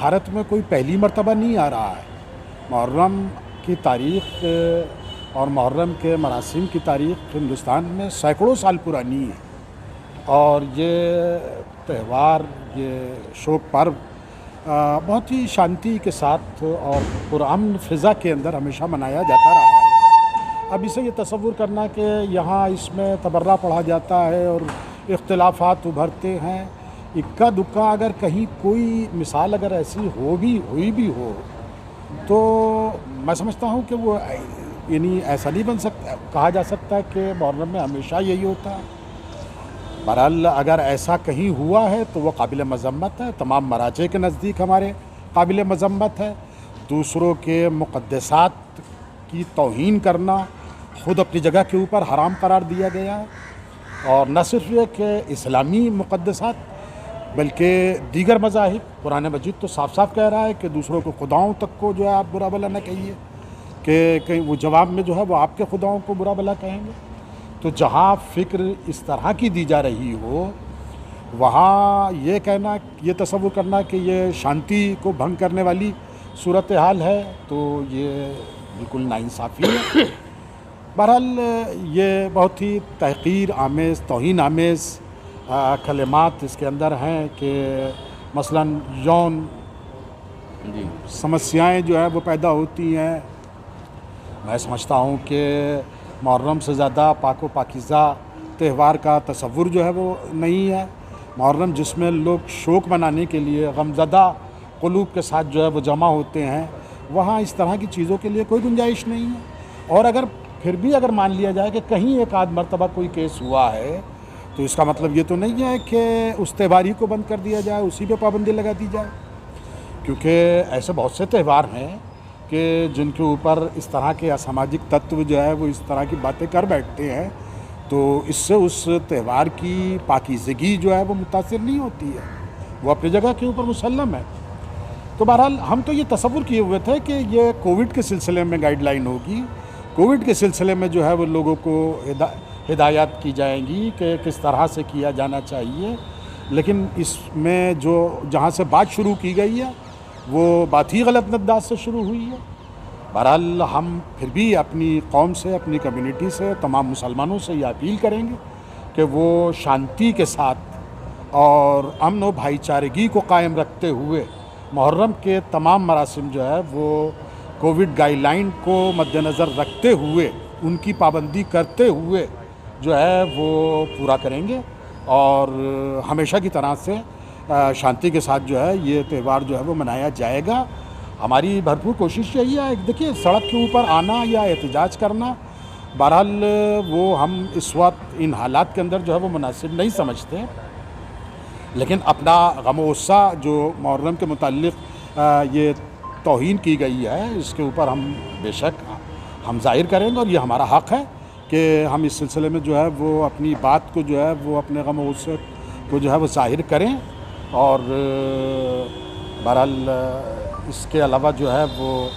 بھارت میں کوئی پہلی مرتبہ نہیں آ رہا ہے. محرم کی تاریخ اور محرم کے مراسم کی تاریخ ہندوستان میں سینکڑوں سال پرانی ہے, اور یہ تہوار, یہ شوک پرو بہت ہی شانتی کے ساتھ اور پرامن فضا کے اندر ہمیشہ منایا جاتا رہا ہے. اب اسے یہ تصور کرنا کہ یہاں اس میں تبرہ پڑھا جاتا ہے اور اختلافات ابھرتے ہیں, اکا دکا اگر کہیں کوئی مثال اگر ایسی ہوئی بھی ہو تو میں سمجھتا ہوں کہ وہ یعنی ایسا نہیں بن سکتا, کہا جا سکتا کہ محرم میں ہمیشہ یہی ہوتا ہے. بہرحال اگر ایسا کہیں ہوا ہے تو وہ قابل مذمت ہے, تمام مراجع کے نزدیک ہمارے قابل مذمت ہے. دوسروں کے مقدسات کی توہین کرنا خود اپنی جگہ کے اوپر حرام قرار دیا گیا ہے, اور نہ صرف یہ کہ اسلامی مقدسات بلکہ دیگر مذاہب, قرآن مجید تو صاف صاف کہہ رہا ہے کہ دوسروں کو خداؤں تک کو جو ہے آپ برا بھلا نہ کہیے, کہ کہیں وہ جواب میں جو ہے وہ آپ کے خداؤں کو برا بھلا کہیں گے. تو جہاں فکر اس طرح کی دی جا رہی ہو وہاں یہ کہنا, یہ تصور کرنا کہ یہ شانتی کو بھنگ کرنے والی صورتحال ہے تو یہ بالکل ناانصافی ہے. بہرحال یہ بہت ہی تحقیر آمیز, توہین آمیز کلمات اس کے اندر ہیں کہ مثلاً یون سمسیائیں جو ہیں وہ پیدا ہوتی ہیں. میں سمجھتا ہوں کہ محرم سے زیادہ پاک و پاکیزہ تہوار کا تصور جو ہے وہ نہیں ہے. محرم جس میں لوگ شوق منانے کے لیے غمزدہ قلوب کے ساتھ جو ہے وہ جمع ہوتے ہیں, وہاں اس طرح کی چیزوں کے لیے کوئی گنجائش نہیں ہے. اور اگر پھر بھی اگر مان لیا جائے کہ کہیں ایک آدھ مرتبہ کوئی کیس ہوا ہے تو اس کا مطلب یہ تو نہیں ہے کہ اس تہوار ہی کو بند کر دیا جائے, اسی پہ پابندی لگا دی جائے, کیونکہ ایسے بہت سے تہوار ہیں کہ جن کے اوپر اس طرح کے اساماجک تتو جو ہے وہ اس طرح کی باتیں کر بیٹھتے ہیں, تو اس سے اس تہوار کی پاکیزگی جو ہے وہ متاثر نہیں ہوتی ہے, وہ اپنی جگہ کے اوپر مسلم ہے. تو بہرحال ہم تو یہ تصور کیے ہوئے تھے کہ یہ کووڈ کے سلسلے میں گائیڈ لائن ہوگی, کووڈ کے سلسلے میں جو ہے وہ لوگوں کو ہدایات کی جائیں گی کہ کس طرح سے کیا جانا چاہیے. لیکن اس میں جو جہاں سے بات شروع کی گئی ہے وہ بات ہی غلط انداز سے شروع ہوئی ہے. بہرحال ہم پھر بھی اپنی قوم سے, اپنی کمیونٹی سے, تمام مسلمانوں سے یہ اپیل کریں گے کہ وہ شانتی کے ساتھ اور امن و بھائی چارگی کو قائم رکھتے ہوئے محرم کے تمام مراسم جو ہے وہ کووڈ گائیڈ لائن کو مد نظر رکھتے ہوئے, ان کی پابندی کرتے ہوئے جو ہے وہ پورا کریں گے, اور ہمیشہ کی طرح سے شانتی کے ساتھ جو ہے یہ تہوار جو ہے وہ منایا جائے گا. ہماری بھرپور کوشش یہی ہے. دیکھیے سڑک کے اوپر آنا یا احتجاج کرنا بہرحال وہ ہم اس وقت ان حالات کے اندر جو ہے وہ مناسب نہیں سمجھتے, لیکن اپنا غم و غصہ جو محرم کے متعلق یہ توہین کی گئی ہے اس کے اوپر ہم بے شک ہم ظاہر کریں گے, اور یہ ہمارا حق ہے کہ ہم اس سلسلے میں جو ہے وہ اپنی بات کو جو ہے وہ اپنے غم و غصے کو جو ہے وہ ظاہر کریں. اور بہرحال اس کے علاوہ جو ہے وہ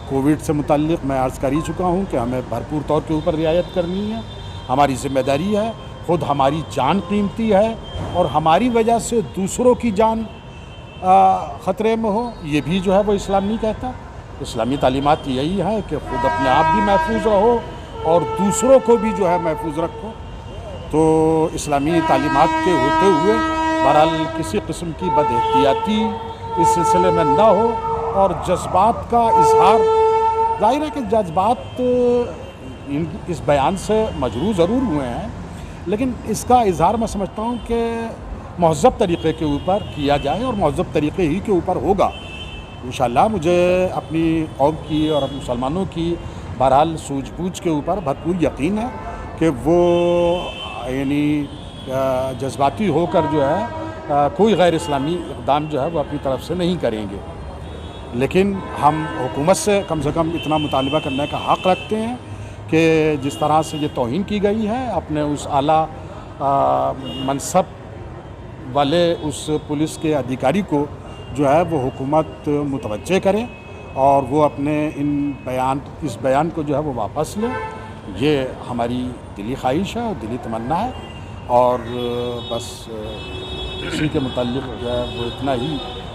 کووڈ سے متعلق میں عرض کر ہی چکا ہوں کہ ہمیں بھرپور طور کے اوپر رعایت کرنی ہے, ہماری ذمہ داری ہے. خود ہماری جان قیمتی ہے اور ہماری وجہ سے دوسروں کی جان خطرے میں ہو, یہ بھی جو ہے وہ اسلام نہیں کہتا. اسلامی تعلیمات یہی ہے کہ خود اپنے آپ بھی محفوظ رہو اور دوسروں کو بھی جو ہے محفوظ رکھو. تو اسلامی تعلیمات کے ہوتے ہوئے بہرحال کسی قسم کی بد احتیاطی اس سلسلے میں نہ ہو, اور جذبات کا اظہار, ظاہر ہے کہ جذبات اس بیان سے مجروح ضرور ہوئے ہیں, لیکن اس کا اظہار میں سمجھتا ہوں کہ مہذب طریقے کے اوپر کیا جائے اور مہذب طریقے ہی کے اوپر ہوگا انشاءاللہ. مجھے اپنی قوم کی اور اپنے مسلمانوں کی بہرحال سوجھ بوجھ کے اوپر بھرپور یقین ہے کہ وہ یعنی جذباتی ہو کر جو ہے کوئی غیر اسلامی اقدام جو ہے وہ اپنی طرف سے نہیں کریں گے. لیکن ہم حکومت سے کم اتنا مطالبہ کرنے کا حق رکھتے ہیں کہ جس طرح سے یہ توہین کی گئی ہے اپنے اس اعلیٰ منصب والے اس پولیس کے ادھیکاری کو جو ہے وہ حکومت متوجہ کرے اور وہ اپنے اس بیان کو جو ہے وہ واپس لیں. یہ ہماری دلی خواہش ہے اور دلی تمنا ہے, اور بس اسی کے متعلق جو ہے وہ اتنا ہی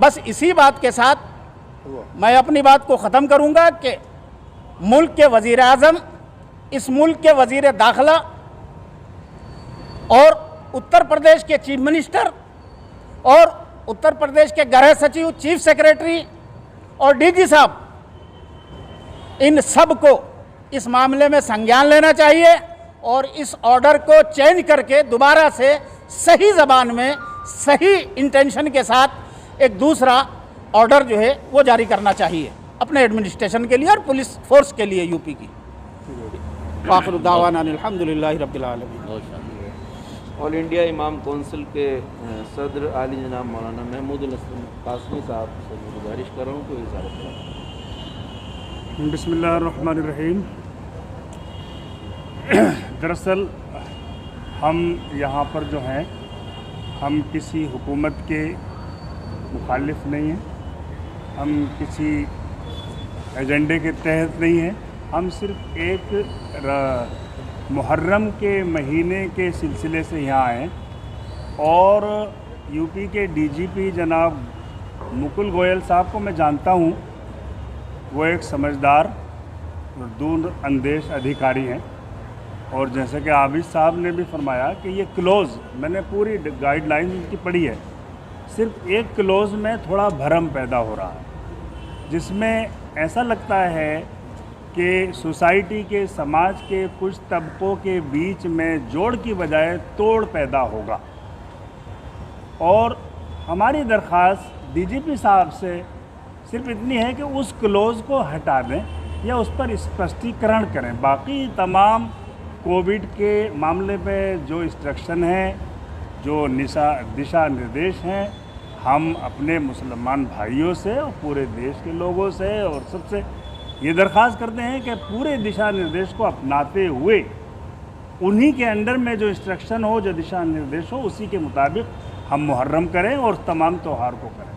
بس اسی بات کے ساتھ میں اپنی بات کو ختم کروں گا کہ ملک کے وزیر اعظم، اس ملک کے وزیر داخلہ اور اتر پردیش کے چیف منسٹر اور اتر پردیش کے گرہ سچیو، چیف سیکریٹری اور ڈی جی صاحب، ان سب کو اس معاملے میں سنجان لینا چاہیے اور اس آرڈر کو چینج کر کے دوبارہ سے صحیح زبان میں صحیح انٹینشن کے ساتھ ایک دوسرا آرڈر جو ہے وہ جاری کرنا چاہیے اپنے ایڈمنسٹریشن کے لیے اور پولیس فورس کے لیے یو پی کی۔ آخر دعوانا الحمدللہ رب العالمین۔ آل انڈیا امام کونسل کے صدر عالی جناب مولانا محمود الاسلم قاسمی صاحب سے میں گزارش کر رہا ہوں کہ وزارت کریں۔ بسم اللہ الرحمن الرحیم۔ دراصل ہم یہاں پر جو ہیں ہم کسی حکومت کے مخالف نہیں ہیں، ہم کسی ایجنڈے کے تحت نہیں ہیں، ہم صرف ایک محرم کے مہینے کے سلسلے سے یہاں آئے اور یو پی کے ڈی جی پی جناب مکل گوئل صاحب کو میں جانتا ہوں، وہ ایک سمجھدار اور دور اندیش ادھیکاری ہیں، اور جیسے کہ عابد صاحب نے بھی فرمایا کہ یہ کلوز، میں نے پوری گائیڈ لائن ان کی پڑھی ہے، صرف ایک کلوز میں تھوڑا بھرم پیدا ہو رہا ہے، جس میں ایسا لگتا ہے کہ سوسائٹی کے، سماج کے کچھ طبقوں کے بیچ میں جوڑ کی بجائے توڑ پیدا ہوگا، اور ہماری درخواست ڈی جی پی صاحب سے صرف اتنی ہے کہ اس کلوز کو ہٹا دیں یا اس پر اسپشٹیکرن کریں۔ باقی تمام کووڈ کے معاملے پہ جو انسٹرکشن ہیں، جو دشا نردیش ہیں، ہم اپنے مسلمان بھائیوں سے اور پورے دیش کے لوگوں سے اور سب سے یہ درخواست کرتے ہیں کہ پورے دشا نردیش کو اپناتے ہوئے انہی کے انڈر میں جو انسٹرکشن ہو، جو دشا نردیش ہو، اسی کے مطابق ہم محرم کریں اور تمام تہوار کو کریں۔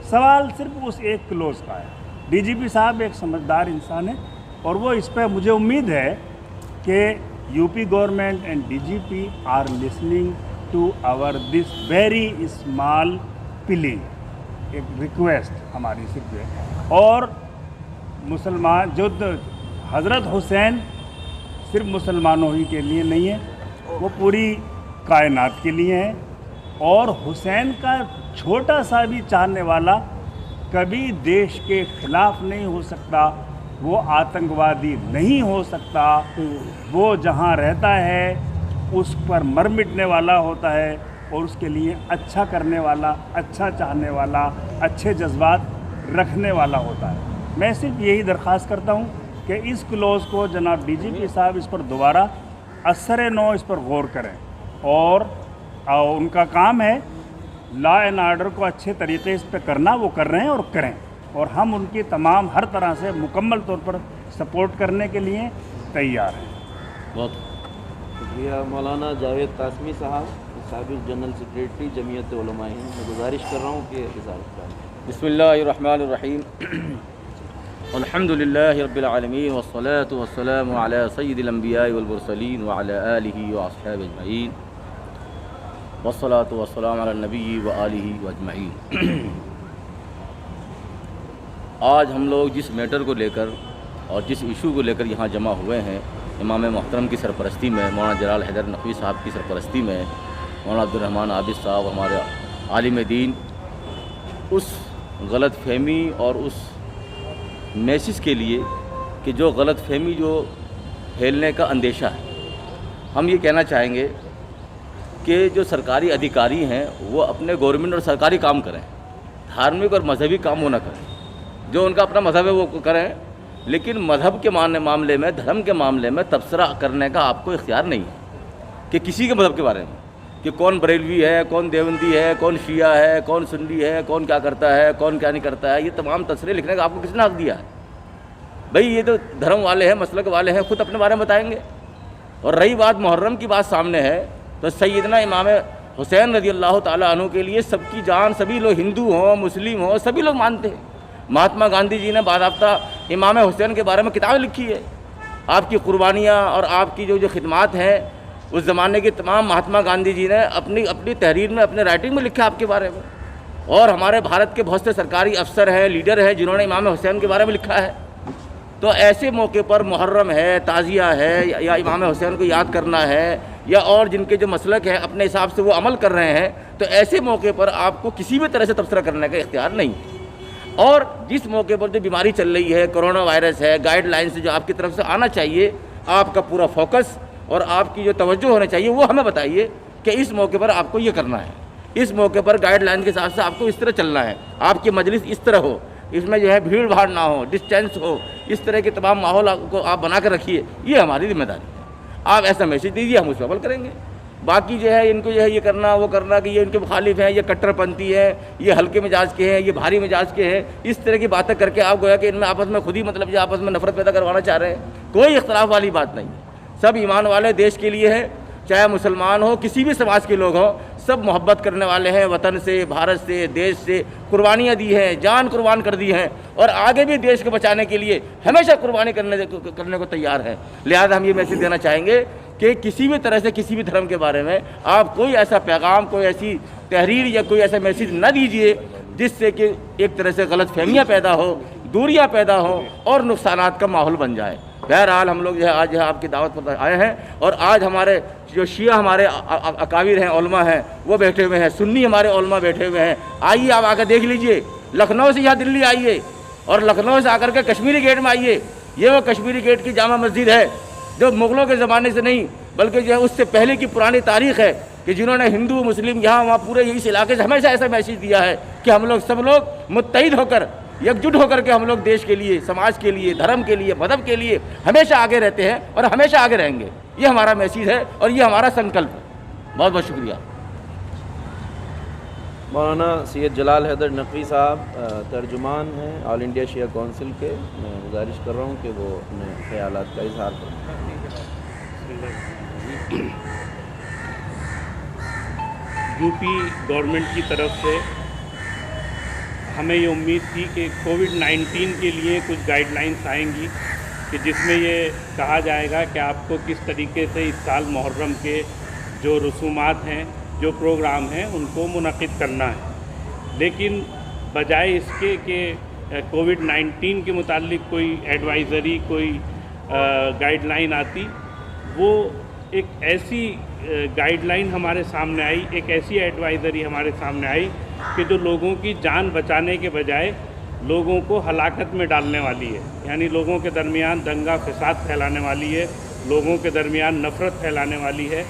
سوال صرف اس ایک کلوز کا ہے۔ ڈی جی پی صاحب ایک سمجھدار انسان ہے اور وہ اس پہ مجھے امید ہے کہ U P government and D G P are listening to our this very small plea, ایک ریکویسٹ ہماری صرف ہے۔ اور مسلمان جو حضرت حسین صرف مسلمانوں ہی کے لیے نہیں ہے، وہ پوری کائنات کے لیے ہیں، اور حسین کا چھوٹا سا بھی چاہنے والا کبھی دیش کے خلاف نہیں ہو سکتا، وہ آتنکوادی نہیں ہو سکتا، وہ جہاں رہتا ہے اس پر مر مٹنے والا ہوتا ہے اور اس کے لیے اچھا کرنے والا، اچھا چاہنے والا، اچھے جذبات رکھنے والا ہوتا ہے۔ میں صرف یہی درخواست کرتا ہوں کہ اس کلوز کو جناب ڈی جی پی صاحب اس پر دوبارہ اثر نو اس پر غور کریں، اور ان کا کام ہے لا اینڈ آرڈر کو اچھے طریقے اس پہ کرنا، وہ کر رہے ہیں اور کریں، اور ہم ان کی تمام ہر طرح سے مکمل طور پر سپورٹ کرنے کے لیے تیار ہیں۔ بہت شکریہ مولانا جاوید قاسمی صاحب، سابق جنرل سیکریٹری جمعیت علماء ہند، میں گزارش کر رہا ہوں کہ وزارت کریں۔ بسم اللہ الرحمن الرحیم۔ الحمد للہ رب العالمین والصلاة والسلام علی سید الانبیاء والمرسلین وعلی آلہ واصحابہ اجمعین والصلاة والسلام علی النبی وآلہ واجمعین۔ آج ہم لوگ جس میٹر کو لے کر اور جس ایشو کو لے کر یہاں جمع ہوئے ہیں، امام محترم کی سرپرستی میں، مولانا جلال حیدر نقوی صاحب کی سرپرستی میں، مولانا عبدالرحمن عابد صاحب ہمارے عالم دین، اس غلط فہمی اور اس میسج کے لیے کہ جو غلط فہمی جو پھیلنے کا اندیشہ ہے، ہم یہ کہنا چاہیں گے کہ جو سرکاری ادھیکاری ہیں وہ اپنے گورنمنٹ اور سرکاری کام کریں، دھارمک اور مذہبی کام وہ نہ کریں، جو ان کا اپنا مذہب ہے وہ کریں، لیکن مذہب کے معاملے میں، دھرم کے معاملے میں تبصرہ کرنے کا آپ کو اختیار نہیں ہے کہ کسی کے مذہب کے بارے میں، کہ کون بریلوی ہے، کون دیوبندی ہے، کون شیعہ ہے، کون سنی ہے، کون کیا کرتا ہے، کون کیا نہیں کرتا ہے، یہ تمام تبصرے لکھنے کا آپ کو کس نے حق دیا ہے؟ بھئی یہ تو دھرم والے ہیں، مسلک والے ہیں، خود اپنے بارے میں بتائیں گے۔ اور رہی بات محرم کی بات سامنے ہے، تو سیدنا امام حسین رضی اللہ تعالیٰ عنہ کے لیے سب کی جان، سبھی لوگ ہندو ہوں، مسلم ہوں، سبھی لوگ مانتے ہیں۔ مہاتما گاندھی جی نے باضابطہ امام حسین کے بارے میں کتابیں لکھی ہے، آپ کی قربانیاں اور آپ کی جو خدمات ہیں، اس زمانے کے تمام مہاتما گاندھی جی نے اپنی تحریر میں، اپنے رائٹنگ میں لکھا آپ کے بارے میں۔ اور ہمارے بھارت کے بہت سے سرکاری افسر ہیں، لیڈر ہیں جنہوں نے امام حسین کے بارے میں لکھا ہے. تو ایسے موقع پر محرم ہے، تعزیہ ہے، یا امام حسین کو یاد کرنا ہے، یا اور جن کے جو مسلک ہے اپنے حساب سے وہ عمل کر رہے ہیں، تو ایسے موقع پر آپ کو کسی بھی طرح سے تبصرہ کرنے کا اختیار نہیں. اور جس موقع پر جو بیماری چل رہی ہے، کرونا وائرس ہے، گائیڈ لائن سے جو آپ کی طرف سے آنا چاہیے، آپ کا پورا فوکس اور آپ کی جو توجہ ہونا چاہیے وہ ہمیں بتائیے کہ اس موقع پر آپ کو یہ کرنا ہے، اس موقع پر گائیڈ لائن کے ساتھ سے آپ کو اس طرح چلنا ہے، آپ کی مجلس اس طرح ہو، اس میں جو ہے بھیڑ بھاڑ نہ ہو، ڈسٹینس ہو، اس طرح کے تمام ماحول کو آپ بنا کر رکھیے. یہ ہماری ذمہ داری ہے. آپ ایسا میسیج دیجیے، ہم اس پہ عمل کریں گے. باقی جو ہے ان کو جو ہے یہ کرنا وہ کرنا کہ یہ ان کے مخالف ہیں، یہ کٹر پنتھی ہیں، یہ ہلکے مزاج کے ہیں، یہ بھاری مزاج کے ہیں، اس طرح کی باتیں کر کے آپ گویا کہ ان میں آپس میں خود ہی مطلب جو آپس میں نفرت پیدا کروانا چاہ رہے ہیں. کوئی اختلاف والی بات نہیں. سب ایمان والے دیش کے لیے ہیں، چاہے مسلمان ہو، کسی بھی سماج کے لوگ ہوں، سب محبت کرنے والے ہیں. وطن سے، بھارت سے، دیش سے قربانیاں دی ہیں، جان قربان کر دی ہیں، اور آگے بھی دیش کو بچانے کے لیے ہمیشہ قربانی کرنے کو تیار ہیں. لہذا ہم یہ میسیج دینا چاہیں گے کہ کسی بھی طرح سے کسی بھی دھرم کے بارے میں آپ کوئی ایسا پیغام، کوئی ایسی تحریر یا کوئی ایسا میسیج نہ دیجیے جس سے کہ ایک طرح سے غلط فہمیاں پیدا ہو، دوریاں پیدا ہوں اور نقصانات کا ماحول بن جائے. بہرحال ہم لوگ جو ہے آج آپ کی دعوت پر آئے ہیں، اور آج ہمارے جو شیعہ ہمارے اکابر ہیں، علماء ہیں، وہ بیٹھے ہوئے ہیں، سنی ہمارے علماء بیٹھے ہوئے ہیں. آئیے آپ آ کر دیکھ لیجئے. لکھنؤ سے یہاں دلی آئیے، اور لکھنؤ سے آ کر کے کشمیری گیٹ میں آئیے. یہ وہ کشمیری گیٹ کی جامع مسجد ہے جو مغلوں کے زمانے سے نہیں بلکہ جو ہے اس سے پہلے کی پرانی تاریخ ہے، کہ جنہوں نے ہندو مسلم یہاں وہاں پورے اس علاقے سے ہمیشہ ایسا میسیج دیا ہے کہ ہم لوگ سب لوگ متحد ہو کر، یکجٹ ہو کر کے ہم لوگ دیش کے لیے، سماج کے لیے، دھرم کے لیے، مذہب کے لیے ہمیشہ آگے رہتے ہیں اور ہمیشہ آگے رہیں گے. یہ ہمارا میسیج ہے اور یہ ہمارا سنکلپ ہے. بہت بہت شکریہ. مولانا سید جلال حیدر نقوی صاحب ترجمان ہیں آل انڈیا شیعہ کونسل کے. میں گزارش کر رہا ہوں کہ وہ اپنے خیالات کا اظہار کریں. یو پی گورنمنٹ کی طرف سے ہمیں یہ امید تھی کہ کووڈ-19 کے لیے کچھ گائیڈ لائنس آئیں گی کہ جس میں یہ کہا جائے گا کہ آپ کو کس طریقے سے اس سال محرم کے جو رسومات ہیں، جو پروگرام ہیں، ان کو منعقد کرنا ہے. لیکن بجائے اس کے کہ کووڈ-19 کے متعلق کوئی ایڈوائزری، کوئی گائیڈ لائن آتی، وہ ایک ایسی گائیڈ لائن ہمارے سامنے آئی، ایک ایسی ایڈوائزری ہمارے سامنے آئی کہ جو لوگوں کی جان بچانے کے بجائے لوگوں کو ہلاکت میں ڈالنے والی ہے. یعنی لوگوں کے درمیان دنگا فساد پھیلانے والی ہے، لوگوں کے درمیان نفرت پھیلانے والی ہے.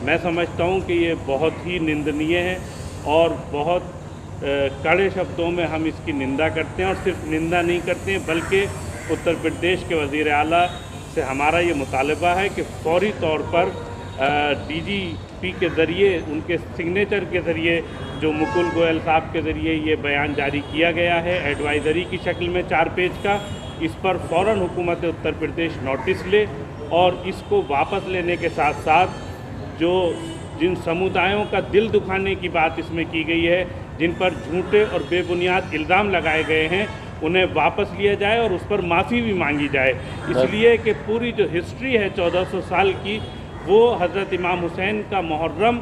میں سمجھتا ہوں کہ یہ بہت ہی نندنیہ ہے، اور بہت کڑے شبدوں میں ہم اس کی نندا کرتے ہیں. اور صرف نندا نہیں کرتے ہیں بلکہ اتر پردیش کے وزیر اعلیٰ سے ہمارا یہ مطالبہ ہے کہ فوری طور پر ڈی جی پی کے ذریعے، ان کے سگنیچر کے ذریعے، جو مکل گوئل صاحب کے ذریعے یہ بیان جاری کیا گیا ہے ایڈوائزری کی شکل میں 4 پیج کا، اس پر فوراً حکومت اتر پردیش نوٹس لے، اور اس کو واپس لینے کے ساتھ ساتھ جن سمودایوں کا دل دکھانے کی بات اس میں کی گئی ہے، جن پر جھوٹے اور بے بنیاد الزام لگائے گئے ہیں، انہیں واپس لیا جائے اور اس پر معافی بھی مانگی جائے. اس لیے کہ پوری جو ہسٹری ہے 1400 سال کی، وہ حضرت امام حسین کا محرم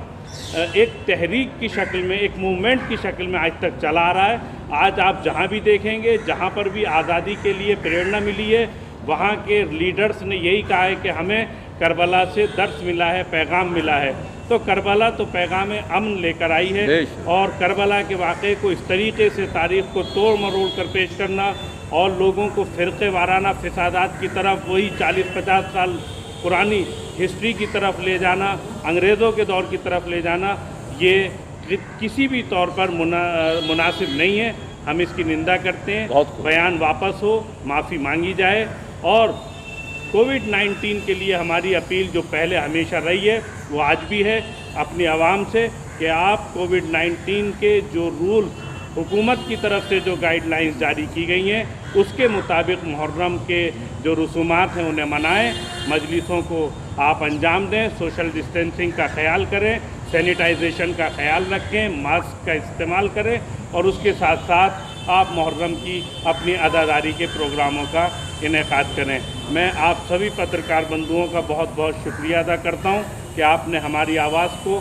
ایک تحریک کی شکل میں، ایک موومنٹ کی شکل میں آج تک چلا آ رہا ہے. آج آپ جہاں بھی دیکھیں گے، جہاں پر بھی آزادی کے لیے پریرنا ملی ہے، وہاں کے لیڈرز نے یہی کہا ہے کہ ہمیں کربلا سے درس ملا ہے، پیغام ملا ہے. تو کربلا تو پیغام امن لے کر آئی ہے، اور کربلا کے واقعے کو اس طریقے سے تاریخ کو توڑ مروڑ کر پیش کرنا اور لوگوں کو فرقے وارانہ فسادات کی طرف، وہی 40-50 سال پرانی ہسٹری کی طرف لے جانا، انگریزوں کے دور کی طرف لے جانا، یہ کسی بھی طور پر مناسب نہیں ہے. ہم اس کی نندا کرتے ہیں. بیان واپس ہو، معافی مانگی جائے، اور کووڈ-19 کے لیے ہماری اپیل جو پہلے ہمیشہ رہی ہے وہ آج بھی ہے اپنی عوام سے کہ آپ کووڈ-19 کے جو رول حکومت کی طرف سے جو گائیڈ لائنز جاری کی گئی ہیں اس کے مطابق محرم کے جو رسومات ہیں انہیں منائیں، مجلسوں کو آپ انجام دیں، سوشل ڈسٹینسنگ کا خیال کریں، سینیٹائزیشن کا خیال رکھیں، ماسک کا استعمال کریں، اور اس کے ساتھ ساتھ آپ محرم کی اپنی عزاداری کے پروگراموں کا انعقاد کریں. میں آپ سبھی پترکار بندھوؤں کا بہت بہت شکریہ ادا کرتا ہوں کہ آپ نے ہماری آواز کو